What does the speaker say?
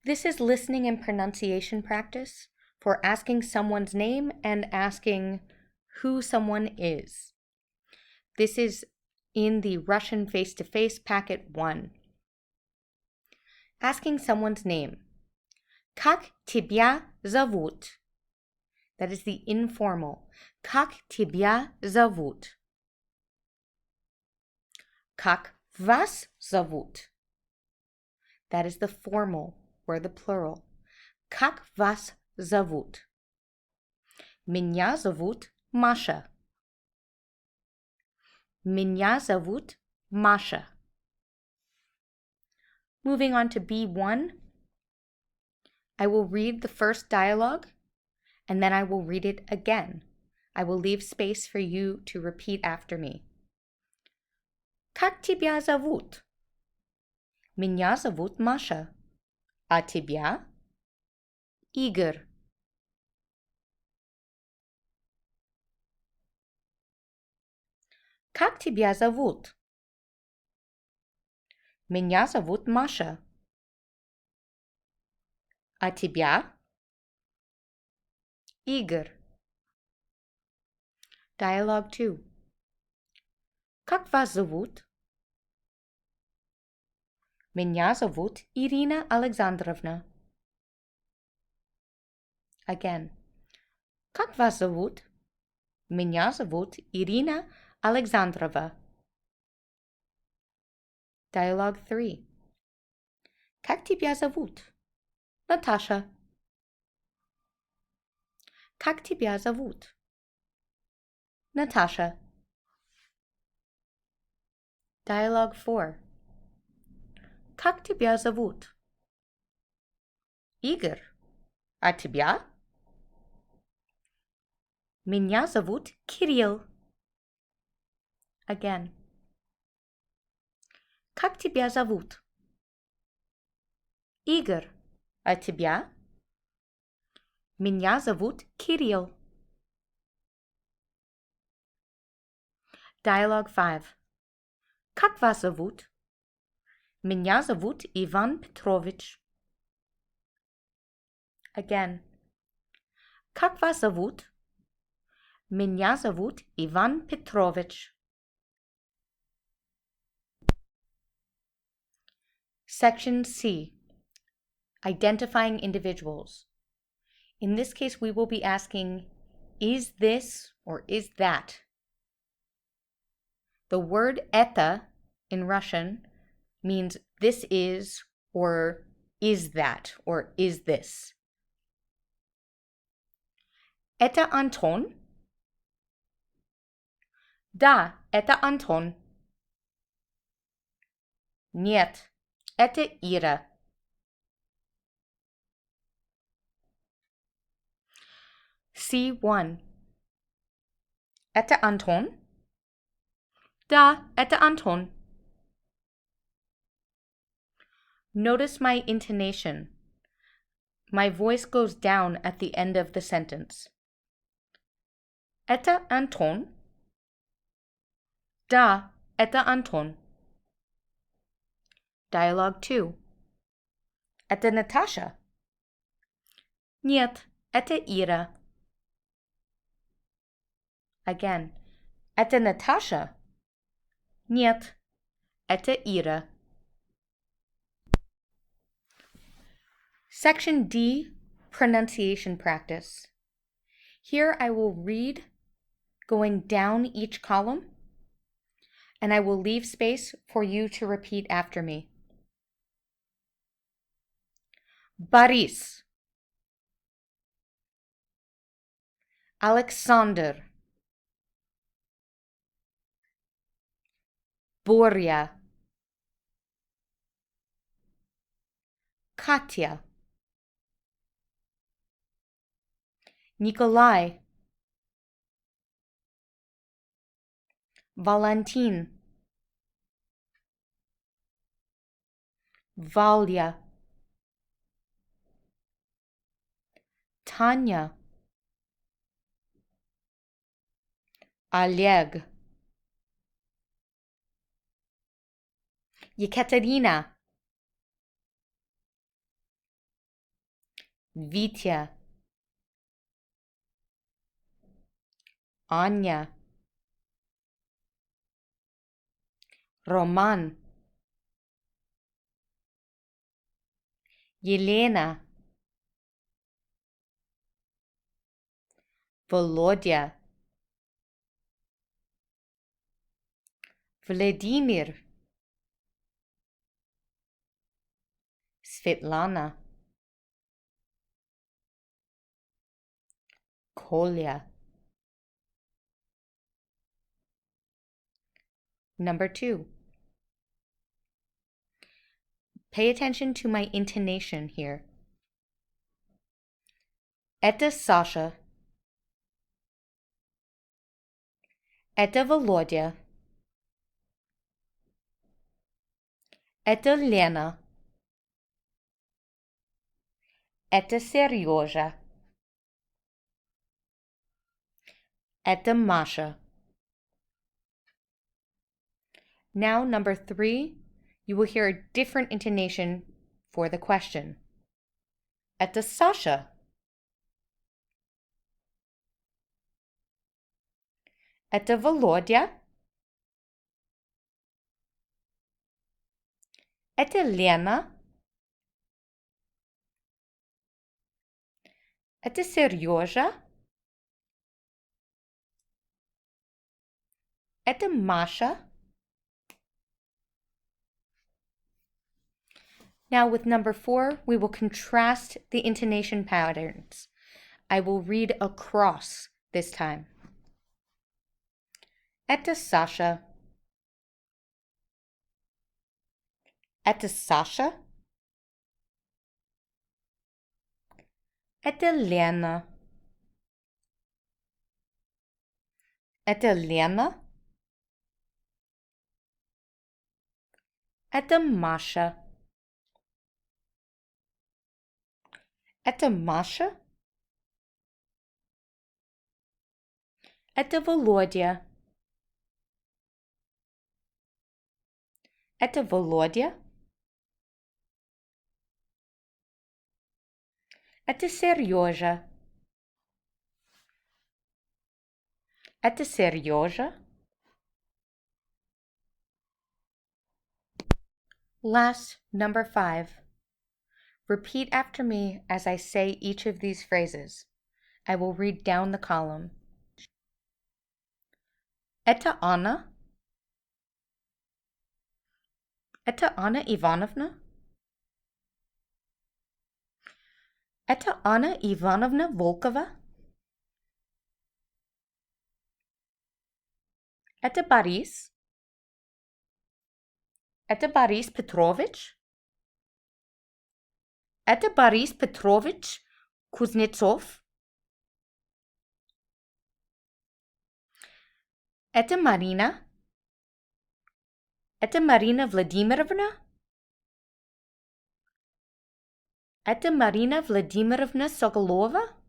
This is listening and pronunciation practice for asking someone's name and asking who someone is. This is in the Russian face-to-face packet 1. Asking someone's name. Как тебя зовут? That is the informal. Как тебя зовут? Как вас зовут? That is the formal or the plural. Как вас зовут? Меня зовут Маша. Меня зовут Маша. Moving on to B1, I will read the first dialogue and then I will read it again. I will leave space for you to repeat after me. Как тебя зовут? Меня зовут Маша. А тебя? Игорь. Как тебя зовут? Меня зовут Маша. А тебя? Игорь. Dialogue 2. Как вас зовут? Меня зовут Ирина Александровна. Again. Как вас зовут? Меня зовут Ирина Alexandrova. Dialogue 3. Как тебя зовут? Наташа. Как тебя зовут? Natasha. Dialogue 4. Как тебя зовут? Игорь. А тебя? Меня зовут Кирилл. Again. Как тебя зовут? Игорь. А тебя? Меня зовут Кирилл. Dialogue 5. Как вас зовут? Меня зовут Иван Петрович. Again. Как вас зовут? Меня зовут Иван Петрович. Section C. Identifying individuals. In this case, we will be asking, is this or is that? The word это in Russian means this is or is that or is this. Это Антон? Да, это Антон. Нет, это Ира. C1. Это Антон? Да, это Антон. Notice my intonation. My voice goes down at the end of the sentence. Это Антон? Да, это Антон. Dialogue 2. Это Natasha? Нет, это Ира. Again. Это Natasha? Нет, это Ира. Section D, pronunciation practice. Here I will read going down each column, and I will leave space for you to repeat after me. Борис. Alexander. Боря. Katya. Nikolai. Valentin. Valya. Tanya. Oleg. Yekaterina. Vitya, Anya, Roman, Yelena, Volodya, Vladimir, Svetlana, Kolya. Number 2. Pay attention to my intonation here. Это Sasha. Это Володя. Это Лена. Это Сережа. Это Masha. Now, number 3, you will hear a different intonation for the question. Это Sasha. Это Володя. Это Лена. Это Сережа. Это Masha. Now with number 4, we will contrast the intonation patterns. I will read across this time. Это Sasha. Это Sasha. Это Лена. Это Лена. Это Masha. Это Masha. Это Володя. Это Володя. Это Сережа. Это Сережа. Last, number 5. Repeat after me as I say each of these phrases. I will read down the column. Это Anna. Это Anna Ivanovna. Это Anna Ivanovna Volkova. Это Борис. Это Борис Петрович. Это Борис Петрович Кузнецов. Это Марина. Это Марина Владимировна. Это Марина Владимировна Соколова.